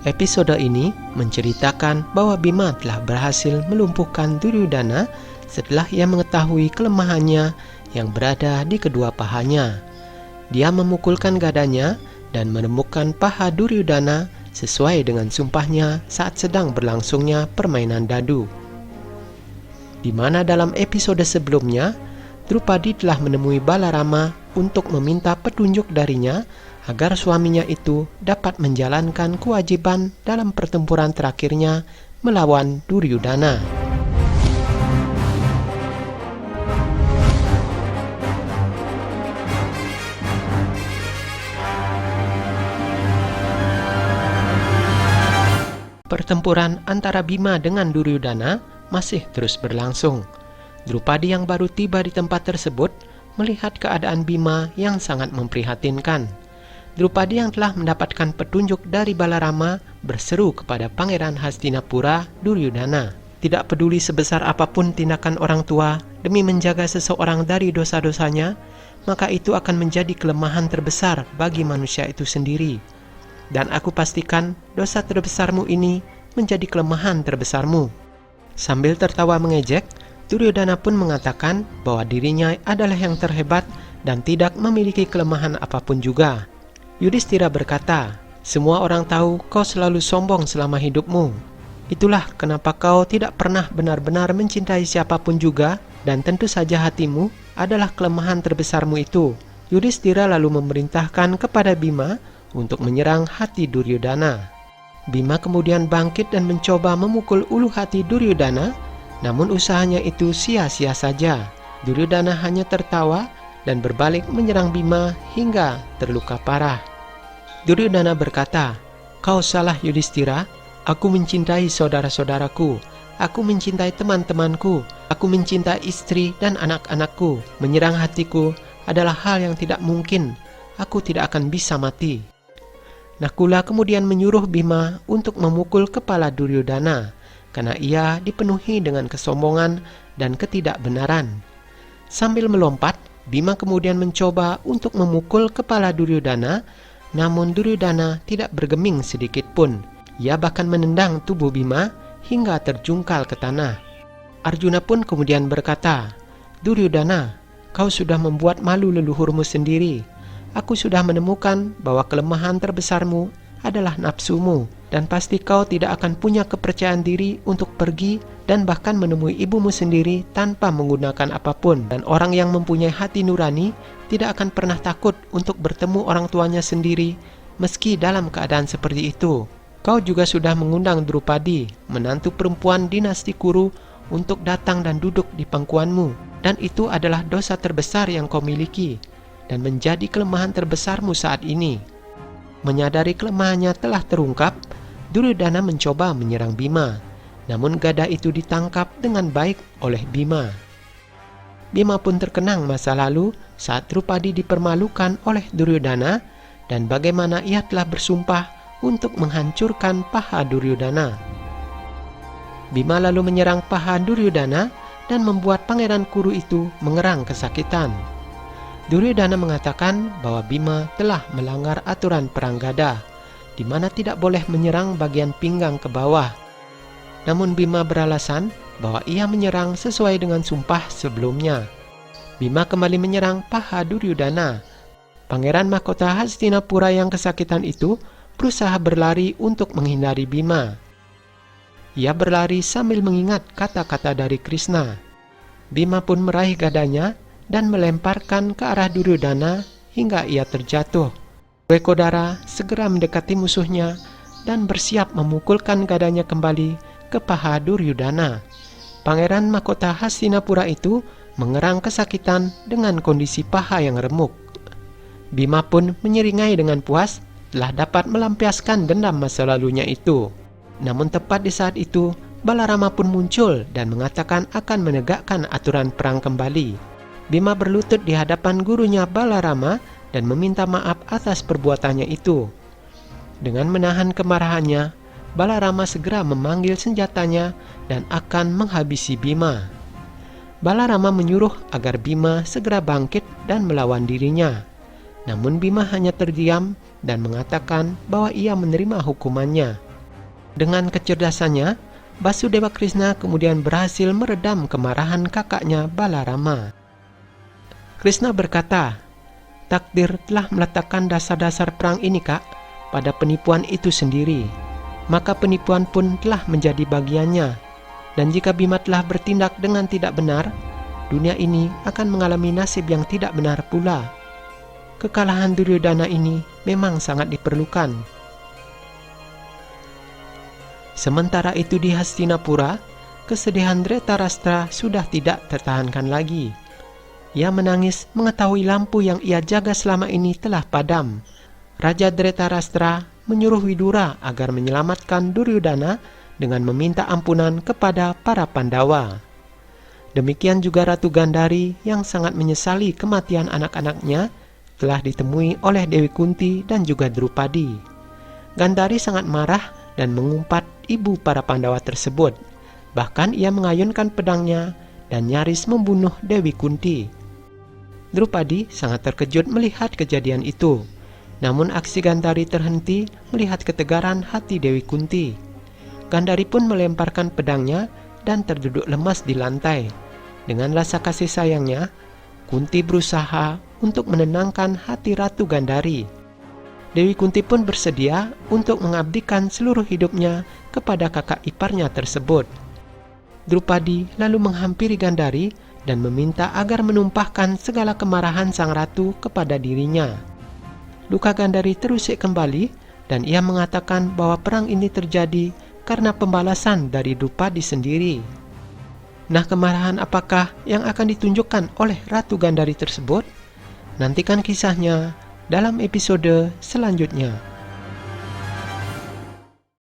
Episode ini menceritakan bahwa Bima telah berhasil melumpuhkan Duryudana setelah ia mengetahui kelemahannya yang berada di kedua pahanya. Dia memukulkan gadanya dan menemukan paha Duryudana sesuai dengan sumpahnya saat sedang berlangsungnya permainan dadu. Di mana dalam episode sebelumnya, Drupadi telah menemui Balarama untuk meminta petunjuk darinya agar suaminya itu dapat menjalankan kewajiban dalam pertempuran terakhirnya melawan Duryudana. Pertempuran antara Bima dengan Duryudana masih terus berlangsung. Drupadi yang baru tiba di tempat tersebut melihat keadaan Bima yang sangat memprihatinkan. Drupadi yang telah mendapatkan petunjuk dari Balarama berseru kepada Pangeran Hastinapura Duryudana. Tidak peduli sebesar apapun tindakan orang tua demi menjaga seseorang dari dosa-dosanya, maka itu akan menjadi kelemahan terbesar bagi manusia itu sendiri. Dan aku pastikan dosa terbesarmu ini menjadi kelemahan terbesarmu. Sambil tertawa mengejek, Duryudana pun mengatakan bahwa dirinya adalah yang terhebat dan tidak memiliki kelemahan apapun juga. Yudhistira berkata, "Semua orang tahu kau selalu sombong selama hidupmu. Itulah kenapa kau tidak pernah benar-benar mencintai siapapun juga, dan tentu saja hatimu adalah kelemahan terbesarmu itu." Yudhistira lalu memerintahkan kepada Bima untuk menyerang hati Duryudana. Bima kemudian bangkit dan mencoba memukul ulu hati Duryudana, namun usahanya itu sia-sia saja. Duryudana hanya tertawa dan berbalik menyerang Bima hingga terluka parah. Duryudana berkata, "Kau salah Yudhistira, aku mencintai saudara-saudaraku, aku mencintai teman-temanku, aku mencintai istri dan anak-anakku. Menyerang hatiku adalah hal yang tidak mungkin, aku tidak akan bisa mati." Nakula kemudian menyuruh Bima untuk memukul kepala Duryudana, karena ia dipenuhi dengan kesombongan dan ketidakbenaran. Sambil melompat, Bima kemudian mencoba untuk memukul kepala Duryudana, namun Duryudana tidak bergeming sedikit pun. Ia bahkan menendang tubuh Bima hingga terjungkal ke tanah. Arjuna pun kemudian berkata, "Duryudana, kau sudah membuat malu leluhurmu sendiri. Aku sudah menemukan bahwa kelemahan terbesarmu adalah nafsumu, dan pasti kau tidak akan punya kepercayaan diri untuk pergi dan bahkan menemui ibumu sendiri tanpa menggunakan apapun. Dan orang yang mempunyai hati nurani tidak akan pernah takut untuk bertemu orang tuanya sendiri meski dalam keadaan seperti itu. Kau juga sudah mengundang Drupadi, menantu perempuan dinasti Kuru, untuk datang dan duduk di pangkuanmu, dan itu adalah dosa terbesar yang kau miliki dan menjadi kelemahan terbesarmu saat ini." Menyadari kelemahannya telah terungkap, Duryudana mencoba menyerang Bima, namun gada itu ditangkap dengan baik oleh Bima. Bima pun terkenang masa lalu saat Drupadi dipermalukan oleh Duryudana dan bagaimana ia telah bersumpah untuk menghancurkan paha Duryudana. Bima lalu menyerang paha Duryudana dan membuat Pangeran Kuru itu mengerang kesakitan. Duryudana mengatakan bahwa Bima telah melanggar aturan perang gada, di mana tidak boleh menyerang bagian pinggang ke bawah. Namun Bima beralasan bahwa ia menyerang sesuai dengan sumpah sebelumnya. Bima kembali menyerang paha Duryudana. Pangeran mahkota Hastinapura yang kesakitan itu berusaha berlari untuk menghindari Bima. Ia berlari sambil mengingat kata-kata dari Krishna. Bima pun meraih gadanya dan melemparkan ke arah Duryudana hingga ia terjatuh. Dwekodara segera mendekati musuhnya dan bersiap memukulkan gadanya kembali ke paha Duryudana. Pangeran mahkota Hastinapura itu mengerang kesakitan dengan kondisi paha yang remuk. Bima pun menyeringai dengan puas telah dapat melampiaskan dendam masa lalunya itu. Namun tepat di saat itu, Balarama pun muncul dan mengatakan akan menegakkan aturan perang kembali. Bima berlutut di hadapan gurunya Balarama dan meminta maaf atas perbuatannya itu. Dengan menahan kemarahannya, Balarama segera memanggil senjatanya dan akan menghabisi Bima. Balarama menyuruh agar Bima segera bangkit dan melawan dirinya. Namun Bima hanya terdiam dan mengatakan bahwa ia menerima hukumannya. Dengan kecerdasannya, Basudewa Krishna kemudian berhasil meredam kemarahan kakaknya Balarama. Krishna berkata, "Takdir telah meletakkan dasar-dasar perang ini, Kak, pada penipuan itu sendiri. Maka penipuan pun telah menjadi bagiannya. Dan jika Bima telah bertindak dengan tidak benar, dunia ini akan mengalami nasib yang tidak benar pula. Kekalahan Duryodhana ini memang sangat diperlukan." Sementara itu di Hastinapura, kesedihan Dhritarashtra sudah tidak tertahankan lagi. Ia menangis mengetahui lampu yang ia jaga selama ini telah padam. Raja Dhritarashtra menyuruh Widura agar menyelamatkan Duryodhana dengan meminta ampunan kepada para Pandawa. Demikian juga Ratu Gandhari yang sangat menyesali kematian anak-anaknya telah ditemui oleh Dewi Kunti dan juga Drupadi. Gandhari sangat marah dan mengumpat ibu para Pandawa tersebut. Bahkan ia mengayunkan pedangnya dan nyaris membunuh Dewi Kunti. Drupadi sangat terkejut melihat kejadian itu. Namun aksi Gandhari terhenti melihat ketegaran hati Dewi Kunti. Gandhari pun melemparkan pedangnya dan terduduk lemas di lantai. Dengan rasa kasih sayangnya, Kunti berusaha untuk menenangkan hati Ratu Gandhari. Dewi Kunti pun bersedia untuk mengabdikan seluruh hidupnya kepada kakak iparnya tersebut. Drupadi lalu menghampiri Gandhari dan meminta agar menumpahkan segala kemarahan sang ratu kepada dirinya. Luka Gandhari terusik kembali dan ia mengatakan bahwa perang ini terjadi karena pembalasan dari Drupadi sendiri. Nah, kemarahan apakah yang akan ditunjukkan oleh Ratu Gandhari tersebut? Nantikan kisahnya dalam episode selanjutnya.